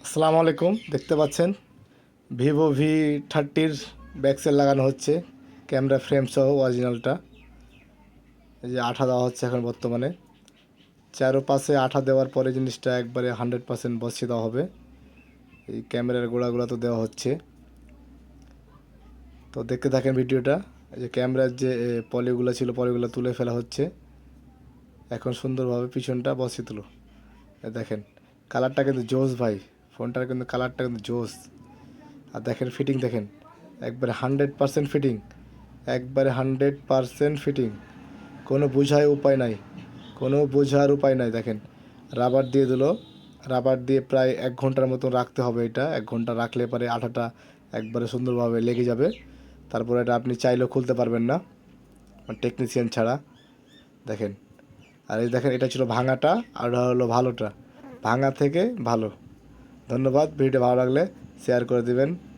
আসসালামু আলাইকুম, দেখতে পাচ্ছেন Vivo V30-র ব্যাকসেল লাগানো হচ্ছে, ক্যামেরা ফ্রেম সহ অরিজিনালটা। এই যে আঠা দেওয়া হচ্ছে এখন বর্তমানে। চারোপাশে আঠা দেওয়ার পরে জিনিসটা একবারে 100% বসিয়ে দেওয়া হবে। এই ক্যামেরার গোড়াগুলো তো দেওয়া হচ্ছে, তো দেখতে থাকেন ভিডিওটা। এই যে ক্যামেরার যে পলিগুলো ছিল, পলিগুলো তুলে ফেলা হচ্ছে। এখন সুন্দরভাবে পিছনটা বসিয়ে তুলো। দেখেন কালারটা কিন্তু জোস ভাই, ফোনটার কিন্তু কালারটা কিন্তু জোস। আর দেখেন ফিটিং দেখেন, একবারে 100% ফিটিং, একবারে 100% ফিটিং। কোনো বোঝার উপায় নাই, কোনো বোঝার উপায় নাই। দেখেন রাবার দিয়ে দিল, রাবার দিয়ে প্রায় 1 ঘন্টার মতো রাখতে হবে। এটা 1 ঘন্টা রাখলে পরে আঠাটা একবারে সুন্দরভাবে লেগে যাবে। তারপরে এটা আপনি চাইলেও খুলতে পারবেন না, মানে টেকনিশিয়ান ছাড়া। দেখেন, আর এই দেখেন এটা ছিল ভাঙাটা, আর ওটা হলো ভালোটা। ভাঙা থেকে ভালো। ধন্যবাদ, ভিডিও ভালো লাগলে শেয়ার করে দিবেন।